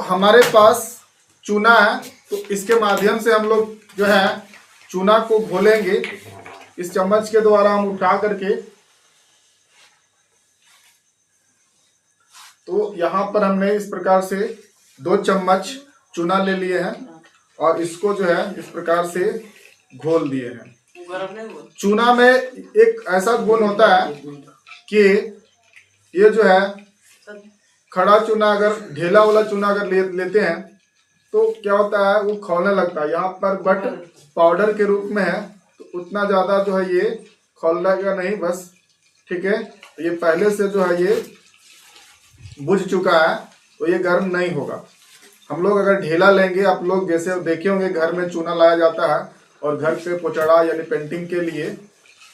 हमारे पास चूना है, तो इसके माध्यम से हम लोग जो है चूना को घोलेंगे। इस चम्मच के द्वारा हम उठा करके, तो यहाँ पर हमने इस प्रकार से 2 चम्मच चूना ले लिए हैं और इसको जो है इस प्रकार से घोल दिए हैं। चूना में एक ऐसा गुण होता है कि ये जो है खड़ा चूना, अगर ढेला वाला चूना अगर लेते हैं तो क्या होता है, वो खौलने लगता है। यहाँ पर बट पाउडर के रूप में है तो उतना ज़्यादा जो है ये खौलेगा नहीं, बस ठीक है। ये पहले से जो है ये बुझ चुका है तो ये गर्म नहीं होगा। हम लोग अगर ढेला लेंगे, आप लोग जैसे देखे होंगे घर में चूना लाया जाता है और घर पे पोचड़ा यानी पेंटिंग के लिए,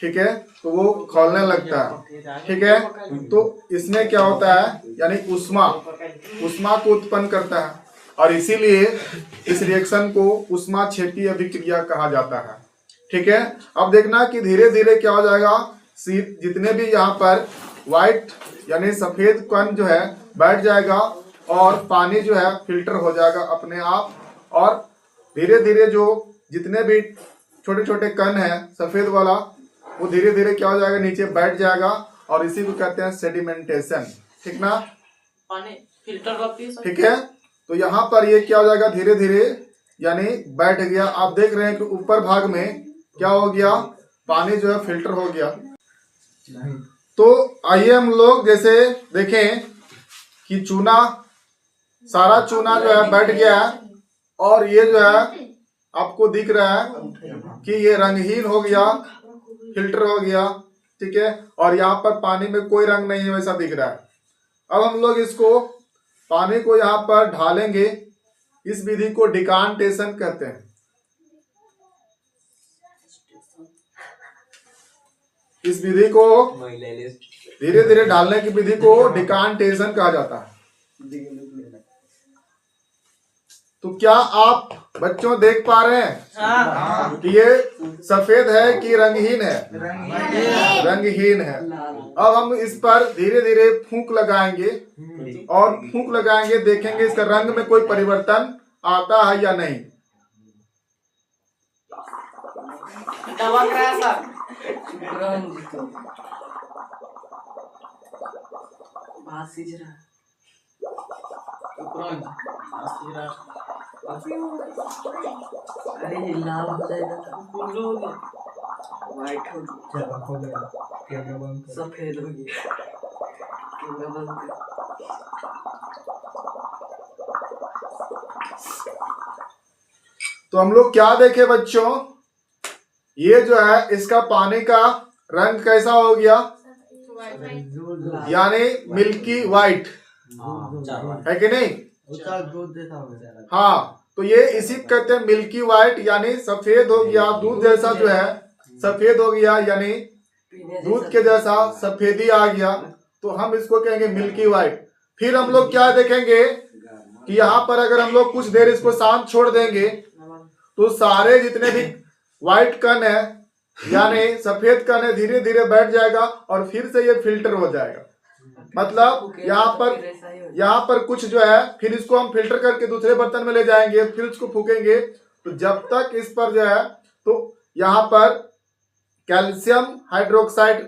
ठीक है, तो वो खौलने लगता है, ठीक है। तो इसमें क्या होता है, यानी उष्मा को उत्पन्न करता है और इसीलिए इस रिएक्शन को उष्मा क्षेपी अभिक्रिया कहा जाता है, ठीक है। अब देखना कि धीरे धीरे क्या हो जाएगा, जितने भी यहाँ पर व्हाइट यानी सफेद कण जो है बैठ जाएगा और पानी जो है फिल्टर हो जाएगा अपने आप, और धीरे धीरे जो जितने भी छोटे छोटे कण है सफेद वाला, वो धीरे धीरे क्या हो जाएगा, नीचे बैठ जाएगा और इसी को कहते हैं सेडिमेंटेशन, ठीक ना, पानी फिल्टर लगती है, ठीक है। तो यहाँ पर ये क्या हो जाएगा, धीरे धीरे यानी बैठ गया। आप देख रहे हैं कि ऊपर भाग में क्या हो गया, पानी जो है फिल्टर हो गया। तो आइए हम लोग जैसे देखें कि चूना, सारा चूना जो है बैठ गया है और ये जो है आपको दिख रहा है कि ये रंगहीन हो गया, फिल्टर हो गया, ठीक है। और यहाँ पर पानी में कोई रंग नहीं है वैसा दिख रहा है। अब हम लोग इसको पानी को यहाँ पर ढालेंगे। इस विधि को डिकांटेशन कहते हैं। इस विधि को धीरे धीरे डालने की विधि को डिकांटेशन कहा जाता है। तो क्या आप बच्चों देख पा रहे हैं कि ये सफेद है कि रंगहीन है? रंगहीन है। अब हम इस पर धीरे धीरे फूंक लगाएंगे और फूंक लगाएंगे, देखेंगे इसका रंग में कोई परिवर्तन आता है या नहीं। अरे लाल हो जाएगा, व्हाइट हो गया, सफेद हो गया, तो हम लोग क्या देखे बच्चों, ये जो है इसका पानी का रंग कैसा हो गया, यानी मिल्की व्हाइट है कि नहीं? हाँ, तो ये इसी कहते हैं मिल्की व्हाइट, यानी सफेद हो गया, दूध जैसा जो है सफेद हो गया, यानी दूध के जैसा सफेदी आ गया, तो हम इसको कहेंगे मिल्की व्हाइट। फिर हम लोग क्या देखेंगे कि यहाँ पर अगर हम लोग कुछ देर इसको शांत छोड़ देंगे तो सारे जितने भी व्हाइट कण है यानी सफेद कण है धीरे धीरे बैठ जाएगा और फिर से ये फिल्टर हो जाएगा। मतलब यहाँ पर कुछ जो है, फिर इसको हम फिल्टर करके दूसरे बर्तन में ले जाएंगे, फिर इसको फूकेंगे। तो जब तक इस पर जो है, तो यहाँ पर कैल्शियम हाइड्रोक्साइड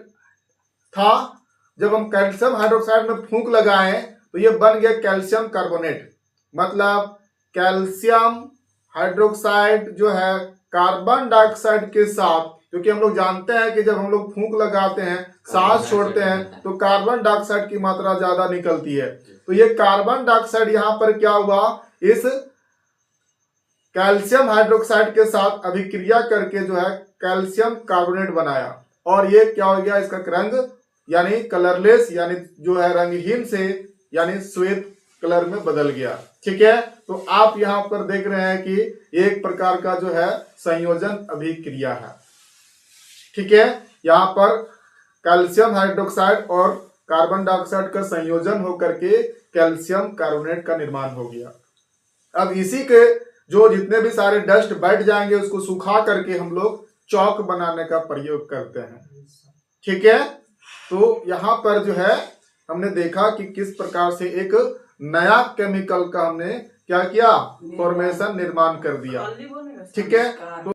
था, जब हम कैल्शियम हाइड्रोक्साइड में फूंक लगाएं तो ये बन गया कैल्शियम कार्बोनेट। मतलब कैल्शियम हाइड्रोक्साइड जो है कार्बन डाइऑक्साइड के साथ, क्योंकि हम लोग जानते हैं कि जब हम लोग फूंक लगाते हैं, सांस छोड़ते हैं, तो कार्बन डाइऑक्साइड की मात्रा ज्यादा निकलती है। तो ये कार्बन डाइऑक्साइड यहाँ पर क्या हुआ, इस कैल्शियम हाइड्रोक्साइड के साथ अभिक्रिया करके जो है कैल्शियम कार्बोनेट बनाया और ये क्या हो गया, इसका रंग यानी कलरलेस, यानी जो है रंगहीन से यानी श्वेत कलर में बदल गया, ठीक है। तो आप यहाँ पर देख रहे हैं कि एक प्रकार का जो है संयोजन अभिक्रिया है, ठीक है। यहाँ पर कैल्शियम हाइड्रोक्साइड और कार्बन डाइऑक्साइड का संयोजन होकर के कैल्शियम कार्बोनेट का निर्माण हो गया। अब इसी के जो जितने भी सारे डस्ट बैठ जाएंगे उसको सुखा करके हम लोग चौक बनाने का प्रयोग करते हैं, ठीक है। तो यहाँ पर जो है हमने देखा कि किस प्रकार से एक नया केमिकल का हमने क्या किया, फॉर्मेशन निर्माण कर दिया। ठीक है।